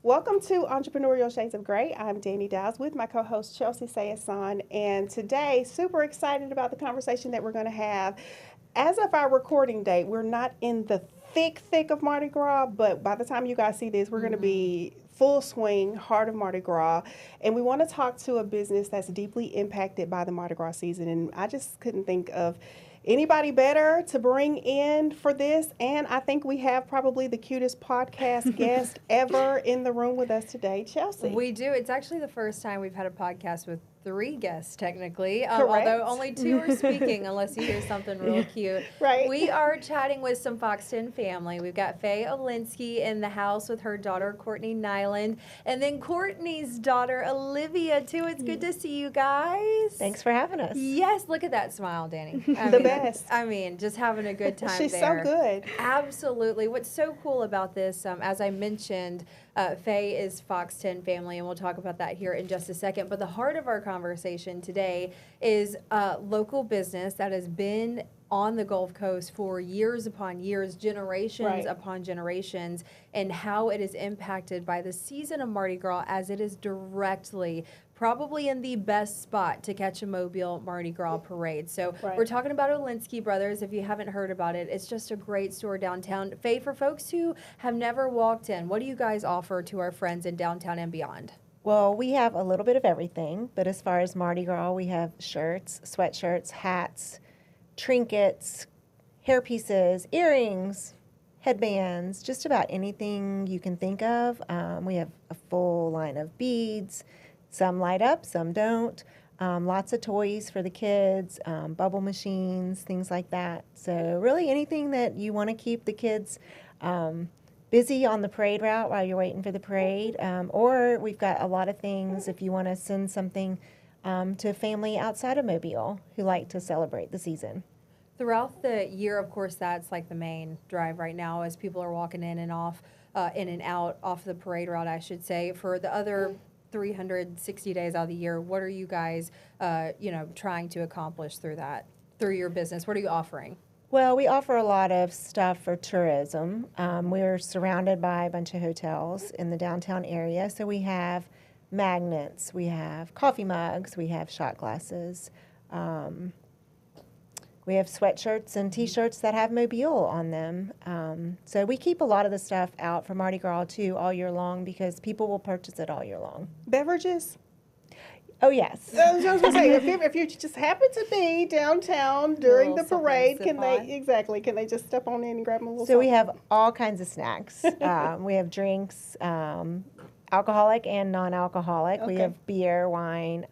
Welcome to Entrepreneurial Shades of Grey. I'm Danny Dowes with my co-host Chelsea Sayasan, and today, super excited about the conversation that we're going to have. As of our recording date, we're not in the thick of Mardi Gras, but by the time you guys see this, we're going to be full swing, heart of Mardi Gras, and we want to talk to a business that's deeply impacted by the Mardi Gras season, and I just couldn't think of anybody better to bring in for this, and I think we have probably the cutest podcast guest ever in the room with us today, Chelsea. We do. It's actually the first time we've had a podcast with 3 guests, technically, Correct. although only 2 are speaking, unless you hear something real cute. Right. We are chatting with some Fox 10 family. We've got Faye Olensky in the house with her daughter, Courtney Nyland, and then Courtney's daughter, Olivia, too. It's good to see you guys. Thanks for having us. Yes, look at that smile, Danny. The best. I mean, just having a good time She's there. so good. Absolutely. What's so cool about this, as I mentioned, Faye is Fox 10 family, and we'll talk about that here in just a second. But the heart of our conversation today is a local business that has been on the Gulf Coast for years upon years, generations upon generations, and how it is impacted by the season of Mardi Gras, as it is directly probably in the best spot to catch a Mobile Mardi Gras parade. So we're talking about Olensky Brothers. If you haven't heard about it, it's just a great store downtown. Faye, for folks who have never walked in, what do you guys offer to our friends in downtown and beyond? Well, we have a little bit of everything, but as far as Mardi Gras, we have shirts, sweatshirts, hats, trinkets, hairpieces, earrings, headbands, just about anything you can think of. We have a full line of beads. Some light up, some don't. Lots of toys for the kids, bubble machines, things like that. So really anything that you want to keep the kids busy on the parade route while you're waiting for the parade. Or we've got a lot of things if you want to send something to a family outside of Mobile who like to celebrate the season. Throughout the year, of course, that's like the main drive right now as people are walking in and off, in and out off the parade route, I should say. For the other 360 days out of the year, what are you guys, trying to accomplish through your business? What are you offering? Well, we offer a lot of stuff for tourism. We're surrounded by a bunch of hotels in the downtown area, so we have magnets, we have coffee mugs, we have shot glasses. We have sweatshirts and T-shirts that have Mobile on them. So we keep a lot of the stuff out for Mardi Gras, too, all year long because people will purchase it all year long. Beverages? Oh, yes. I was going to say, if you just happen to be downtown during the parade, can they just step on in and grab them a little So we have all kinds of snacks. We have drinks, alcoholic and non-alcoholic. Okay. We have beer, wine,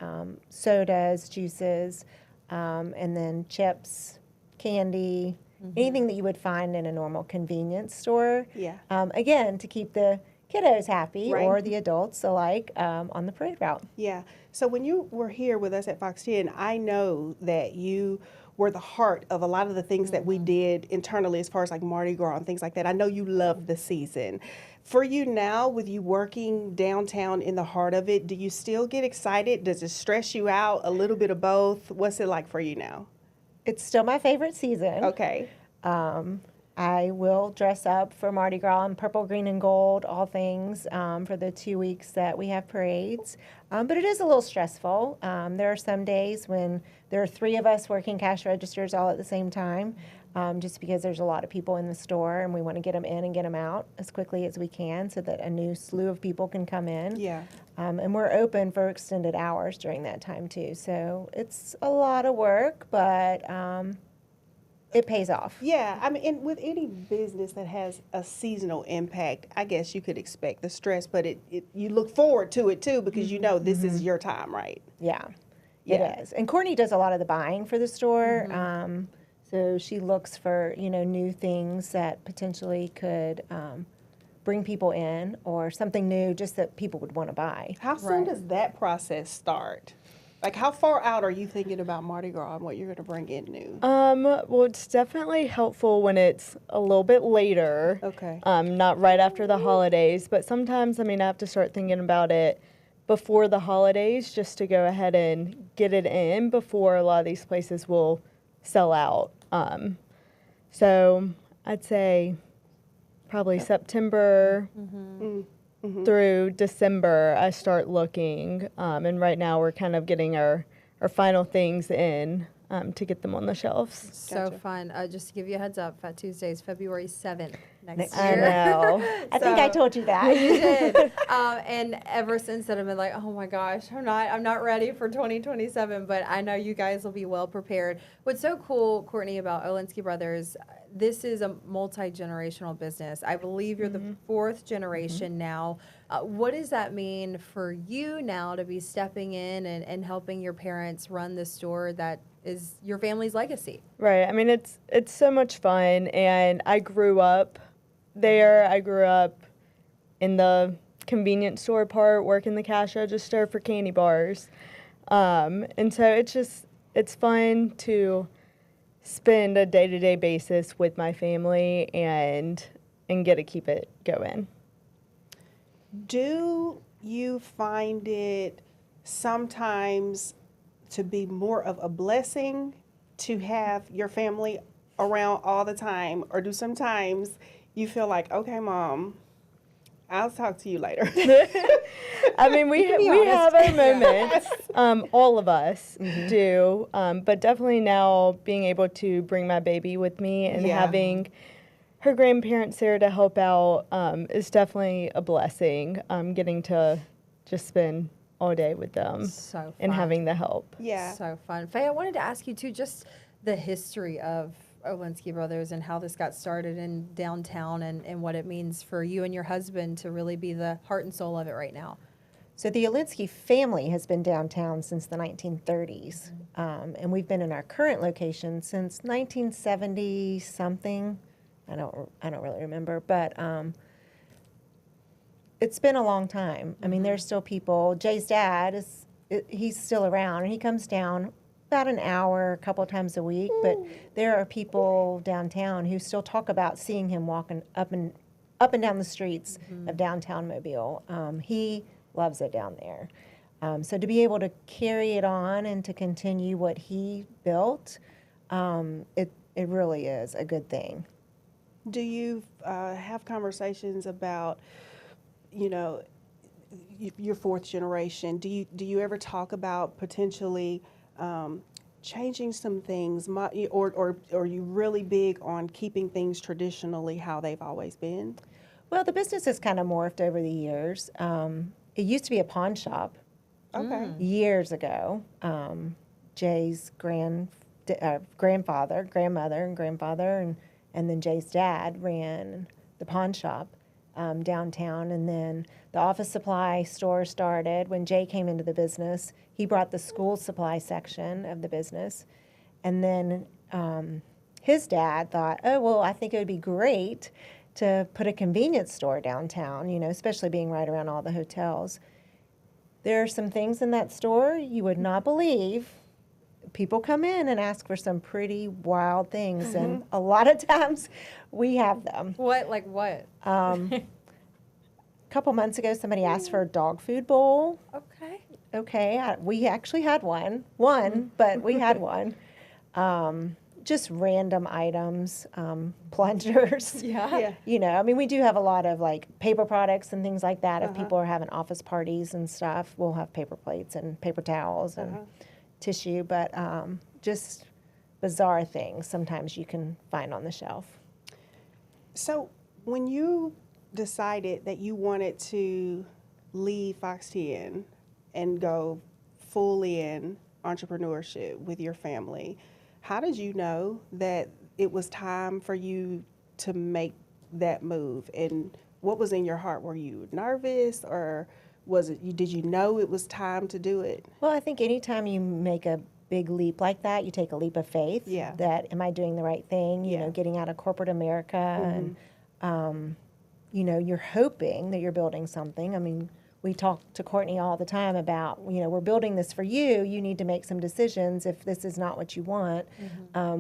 sodas, juices, and then chips, candy, anything that you would find in a normal convenience store. Yeah. Again, to keep the kiddos happy Right. or the adults alike on the parade route. Yeah. So when you were here with us at Fox 10, I know that you were the heart of a lot of the things that we did internally as far as like Mardi Gras and things like that. I know you love the season. For you now, with you working downtown in the heart of it, do you still get excited? Does it stress you out? A little bit of both? What's it like for you now? It's still my favorite season. Okay. I will dress up for Mardi Gras in purple, green, and gold, all things, for the 2 weeks that we have parades. But it is a little stressful. There are some days when there are 3 of us working cash registers all at the same time, just because there's a lot of people in the store and we want to get them in and get them out as quickly as we can so that a new slew of people can come in. Yeah. And we're open for extended hours during that time, too. So it's a lot of work, but it pays off. Yeah, I mean, and with any business that has a seasonal impact, I guess you could expect the stress, but you look forward to it too because you know this is your time, right? Yeah, Yeah. it is. And Courtney does a lot of the buying for the store. So she looks for, new things that potentially could bring people in or something new just that people would want to buy. How soon does that process start? Like, how far out are you thinking about Mardi Gras and what you're going to bring in new? Well, it's definitely helpful when it's a little bit later. Okay. Not right after the holidays, but sometimes, I have to start thinking about it before the holidays just to go ahead and get it in before a lot of these places will sell out. So I'd say probably September, through December, I start looking. And right now we're kind of getting our final things in to get them on the shelves. So Gotcha. fun. Just to give you a heads up, Fat Tuesday is February 7th next I year. know. I think I So- told you that. You did. And ever since then, I've been like, oh my gosh, I'm not ready for 2027, but I know you guys will be well prepared. What's so cool, Courtney, about Olensky Brothers, this is a multi-generational business. I believe you're the fourth generation now. What does that mean for you now to be stepping in and helping your parents run the store that is your family's legacy? Right. I mean, it's so much fun, and I grew up there. I grew up in the convenience store part, working the cash register for candy bars, and so it's fun to spend a day-to-day basis with my family and get to keep it going. Do you find it sometimes to be more of a blessing to have your family around all the time, or do sometimes you feel like, okay, Mom, I'll talk to you later? I mean, we can be have honest. our moments. All of us do, but definitely now being able to bring my baby with me and Yeah. having her grandparents there to help out is definitely a blessing. Getting to just spend all day with So fun. and having the help. Yeah. So fun. Faye, I wanted to ask you too, just the history of Olensky Brothers and how this got started in downtown and what it means for you and your husband to really be the heart and soul of it right now. So the Olensky family has been downtown since the 1930s, and we've been in our current location since 1970 something. I don't really remember, but it's been a long time. I mean, there's still people. Jay's dad he's still around, and he comes down about an hour, a couple of times a week. But there are people downtown who still talk about seeing him walking up and down the streets of downtown Mobile. He loves it down there. So to be able to carry it on and to continue what he built, it really is a good thing. Do you have conversations about, your fourth generation? Do you ever talk about potentially changing some things, or are you really big on keeping things traditionally how they've always been? Well, the business has kind of morphed over the years. It used to be a pawn shop Okay. years ago. Jay's grandfather, grandmother, and grandfather, and then Jay's dad ran the pawn shop downtown. And then the office supply store started. When Jay came into the business, he brought the school supply section of the business. And then his dad thought, oh, well, I think it would be great to put a convenience store downtown, especially being right around all the hotels. There are some things in that store you would not believe. People come in and ask for some pretty wild things, and a lot of times we have them. What? Like what? A couple months ago, somebody asked for a dog food bowl. Okay. Okay, we actually had one, but we had one. Just random items, plungers. Yeah. Yeah. I mean, we do have a lot of like paper products and things like that. If people are having office parties and stuff, we'll have paper plates and paper towels and tissue, but just bizarre things sometimes you can find on the shelf. So when you decided that you wanted to leave Fox 10 and go full in entrepreneurship with your family, how did you know that it was time for you to make that move? And what was in your heart? Were you nervous, or did you know it was time to do it? Well, I think anytime you make a big leap like that, you take a leap of faith. Yeah. That, am I doing the right thing? Yeah. Getting out of corporate America, and you're hoping that you're building something. I mean, we talk to Courtney all the time about, we're building this for you. You need to make some decisions if this is not what you want.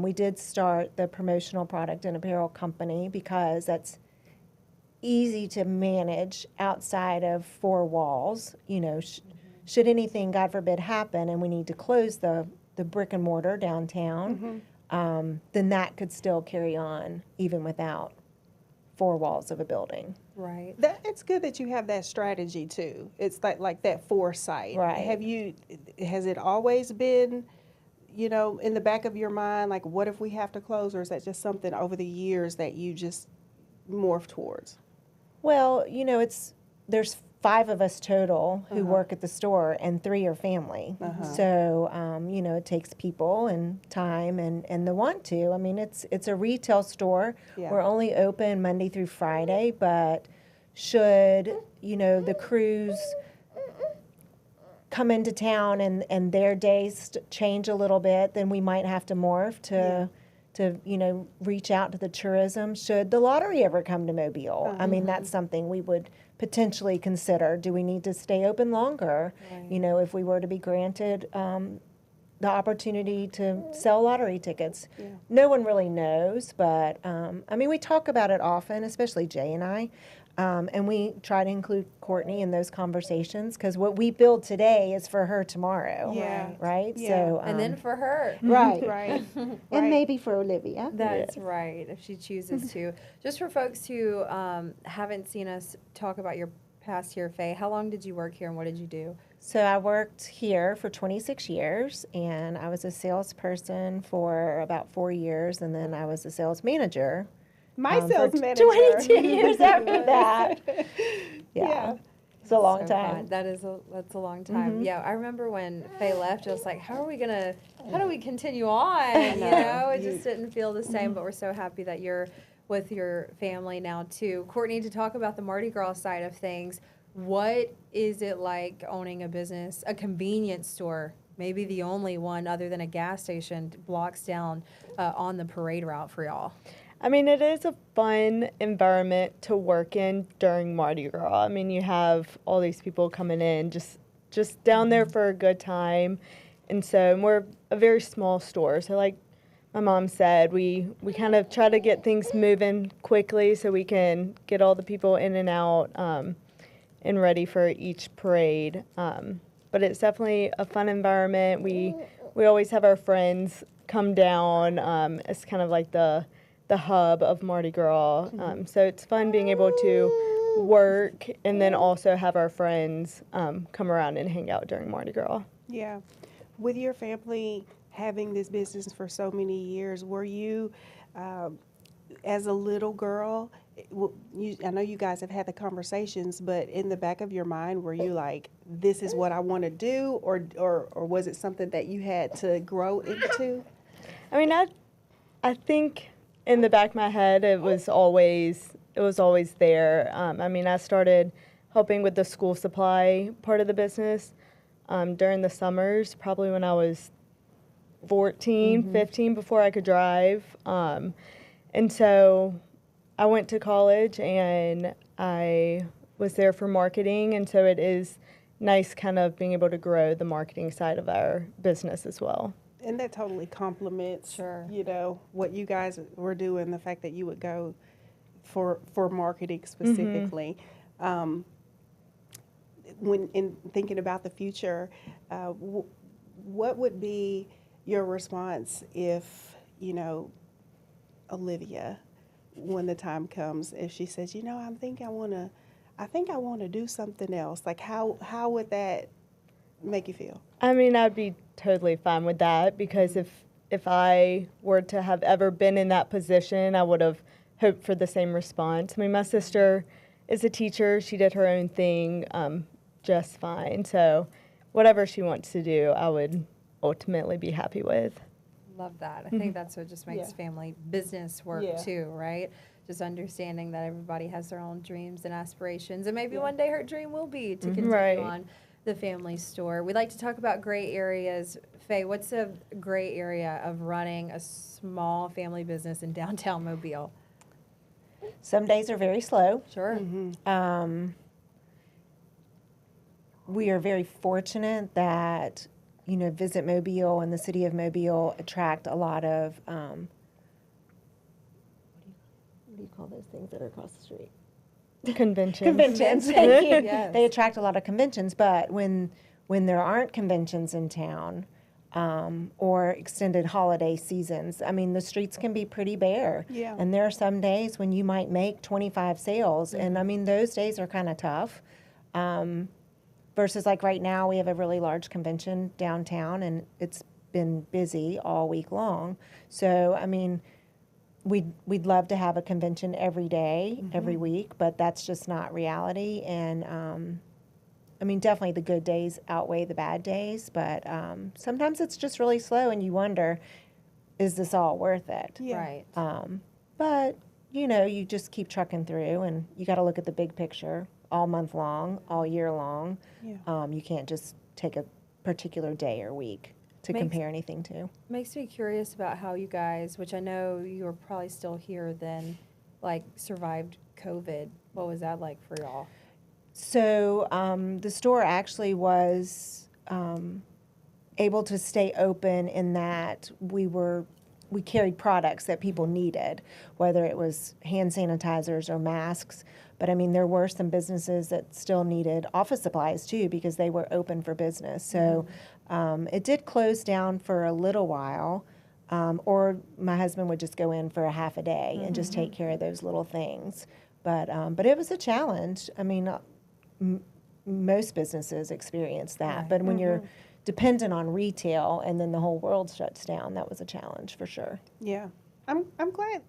We did start the promotional product and apparel company because that's easy to manage outside of four walls. Should anything, God forbid, happen and we need to close the brick and mortar downtown, then that could still carry on even without four walls of a building. Right. That it's good that you have that strategy too. It's like that foresight. Right. Has it always been, in the back of your mind, like what if we have to close, or is that just something over the years that you just morph towards? Well, there's 5 of us total who Uh-huh. work at the store, and 3 are family. Uh-huh. So, it takes people and time and the want to. I mean, it's a retail store. Yeah. We're only open Monday through Friday, but should, the crews come into town and their days change a little bit, then we might have to morph to reach out to the tourism. Should the lottery ever come to Mobile? I mean, that's something we would potentially consider. Do we need to stay open longer? Right. If we were to be granted the opportunity to sell lottery tickets. Yeah. No one really knows, but we talk about it often, especially Jay and I. And we try to include Courtney in those conversations, because what we build today is for her tomorrow. Yeah. Right? Yeah. So, And then for her. right. Right. And maybe for Olivia. That's right, if she chooses to. Just for folks who haven't seen us talk about your past here, Faye, how long did you work here and what did you do? So I worked here for 26 years, and I was a salesperson for about 4 years, and then I was a sales manager. My for sales manager. 22 years after that. Yeah. It's a long So time. fun. That's a long time. Yeah, I remember when Faye left, I was like, how do we continue on? It just didn't feel the same, but we're so happy that you're with your family now too. Courtney, to talk about the Mardi Gras side of things, what is it like owning a business, a convenience store, maybe the only one other than a gas station blocks down on the parade route for y'all? I mean, it is a fun environment to work in during Mardi Gras. I mean, you have all these people coming in just down there for a good time. And so we're a very small store. So like my mom said, we kind of try to get things moving quickly so we can get all the people in and out and ready for each parade. But it's definitely a fun environment. We always have our friends come down. It's kind of like the hub of Mardi Gras. So it's fun being able to work and then also have our friends come around and hang out during Mardi Gras. Yeah. With your family having this business for so many years, were you, as a little girl, I know you guys have had the conversations, but in the back of your mind, were you like, this is what I want to do, or was it something that you had to grow into? I mean, I think in the back of my head, it was always there. I mean, I started helping with the school supply part of the business during the summers, probably when I was 14, 15, before I could drive. And so I went to college and I was there for marketing, and so it is nice kind of being able to grow the marketing side of our business as well. And that totally complements, Sure. What you guys were doing, the fact that you would go for marketing specifically. When in thinking about the future, what would be your response if, Olivia, when the time comes, if she says, I think I want to do something else, like how would that make you feel? I mean, I'd be totally fine with that, because if I were to have ever been in that position, I would have hoped for the same response. I mean, my sister is a teacher. She did her own thing just fine. So whatever she wants to do, I would ultimately be happy with. Love that. I think that's what just makes Yeah. family business work Yeah. too, right? Just understanding that everybody has their own dreams and aspirations, and maybe Yeah. one day her dream will be to continue Right. on the family store. We like to talk about gray areas. Faye, what's a gray area of running a small family business in downtown Mobile? Some days are very slow. Sure. We are very fortunate that, Visit Mobile and the city of Mobile attract a lot of, what do you call those things that are across the street? Convention. Conventions. Thank you. Yes. They attract a lot of conventions, but when there aren't conventions in town, or extended holiday seasons. I mean, the streets can be pretty bare. Yeah. And there are some days when you might make 25 sales. And I mean, those days are kind of tough. Versus like right now, we have a really large convention downtown and it's been busy all week long. So, I mean, we'd love to have a convention every day, every week, but that's just not reality. And I mean, definitely the good days outweigh the bad days, but sometimes it's just really slow and you wonder, is this all worth it? Yeah. Right. But, you know, you just keep trucking through and you got to look at the big picture all month long, all year long. Yeah. You can't just take a particular day or week to Makes- compare anything to. Makes me curious about how you guys, which I know you were probably still here then, like survived COVID. What was that like for y'all? So the store actually was able to stay open in that we carried products that people needed, whether it was hand sanitizers or masks. But I mean, there were some businesses that still needed office supplies too because they were open for business. So it did close down for a little while, or my husband would just go in for a half a day and just take care of those little things. But it was a challenge. I mean, most businesses experience that. Right. But when you're dependent on retail and then the whole world shuts down, that was a challenge for sure. Yeah. I'm glad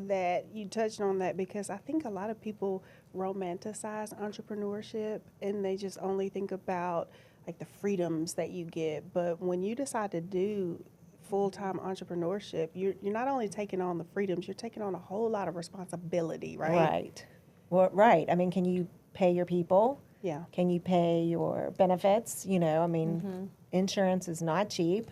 that you touched on that because I think a lot of people romanticize entrepreneurship and they just only think about like the freedoms that you get. But when you decide to do full-time entrepreneurship, you're not only taking on the freedoms, you're taking on a whole lot of responsibility, right? Right. Well, right. I mean, can you pay your people? Yeah. Can you pay your benefits? You know, I mean, insurance is not cheap.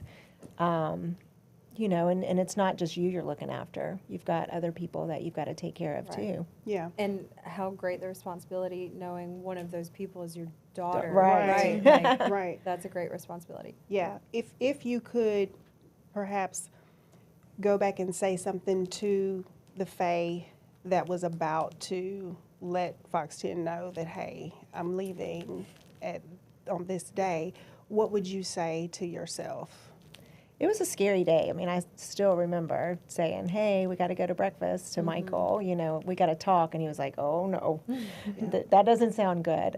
You know, and it's not just you're looking after. You've got other people that you've got to take care of Right. too. Yeah. And how great the responsibility knowing one of those people is your daughter. Right. Like, Right. that's a great responsibility. Yeah. If you could perhaps go back and say something to the Faye that was about to let Fox 10 know that, hey, I'm leaving on this day, what would you say to yourself? It was a scary day. I mean, I still remember saying, hey, we got to go to breakfast to Michael. You know, we got to talk. And he was like, oh, no, that doesn't sound good.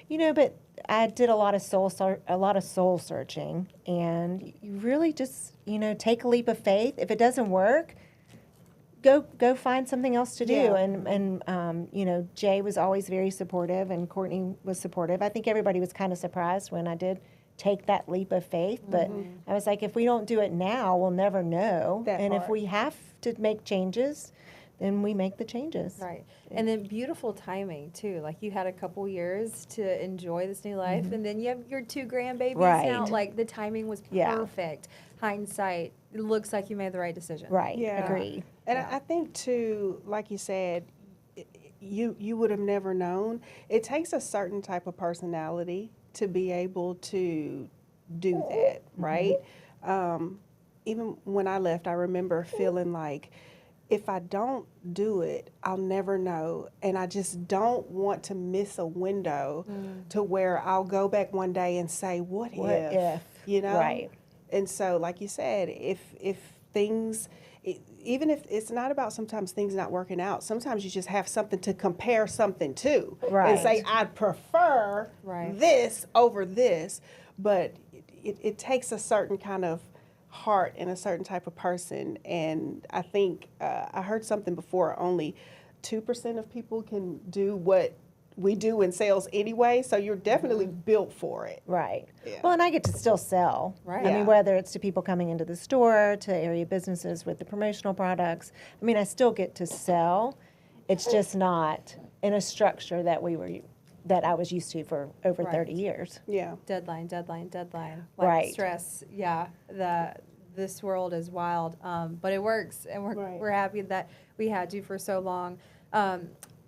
You know, but I did a lot of soul searching. And you really just, you know, take a leap of faith. If it doesn't work, go find something else to do. Yeah. And you know, Jay was always very supportive and Courtney was supportive. I think everybody was kind of surprised when I did take that leap of faith, but I was like, if we don't do it now, we'll never know. That and if part. we have to make changes, then we make the changes. Right. And then beautiful timing too. Like you had a couple years to enjoy this new life and then you have your 2 grandbabies now. Right. Like the timing was Yeah. perfect. Hindsight, it looks like you made the right decision. Right. Yeah. Agreed. And Yeah. I think too, like you said, you would have never known. It takes a certain type of personality to be able to do that, right? Even when I left, I remember feeling like if I don't do it, I'll never know. And I just don't want to miss a window to where I'll go back one day and say, what if? You know? Right. And so, like you said, if things, even if it's not about sometimes things not working out, sometimes you just have something to compare something to. Right. And say, I'd prefer Right. this over this. But it takes a certain kind of heart and a certain type of person. And I think I heard something before, only 2% of people can do what we do in sales anyway, so you're definitely built for it. Right. Yeah. Well, and I get to still sell. Right. I Yeah. mean, whether it's to people coming into the store, to area businesses with the promotional products. I mean, I still get to sell. It's just not in a structure that I was used to for over Right. 30 years. Yeah. Deadline. Like Right. stress. Yeah. This world is wild. But it works. And Right. we're happy that we had you for so long.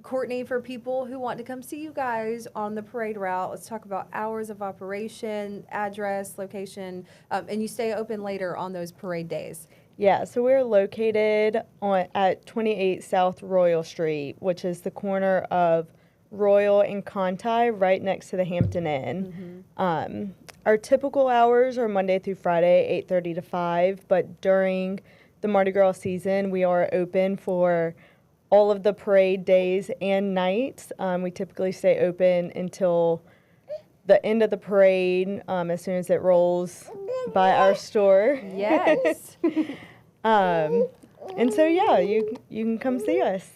Courtney, for people who want to come see you guys on the parade route, let's talk about hours of operation, address, location, and you stay open later on those parade days. Yeah, so we're located at 28 South Royal Street, which is the corner of Royal and Conti, right next to the Hampton Inn. our typical hours are Monday through Friday, 8:30 to 5, but during the Mardi Gras season, we are open for all of the parade days and nights. We typically stay open until the end of the parade, as soon as it rolls by our store. Yes. And so, yeah, you can come see us.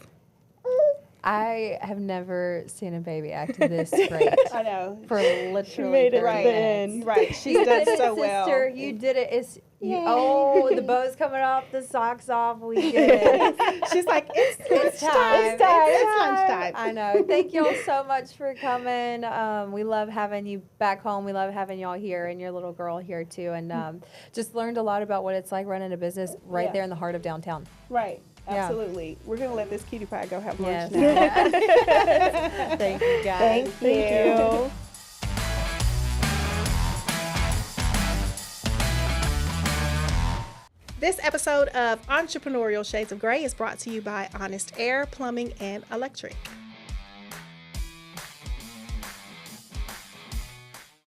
I have never seen a baby act this great I know. for literally made it 30 to the minutes. end. Right. She's You done did it, so well. sister. You did it. It's you, Yay. oh, the bow's coming off, the socks off. We did it. She's like, it's time. It's time. It's lunchtime. I know. Thank y'all so much for coming. We love having you back home. We love having y'all here and your little girl here too. And just learned a lot about what it's like running a business right Yeah. there in the heart of downtown. Right. Yeah. Absolutely. We're going to let this cutie pie go have lunch Yes. now. Thank you guys. Thank you. This episode of Entrepreneurial Shades of Grey is brought to you by Honest Air, Plumbing, and Electric.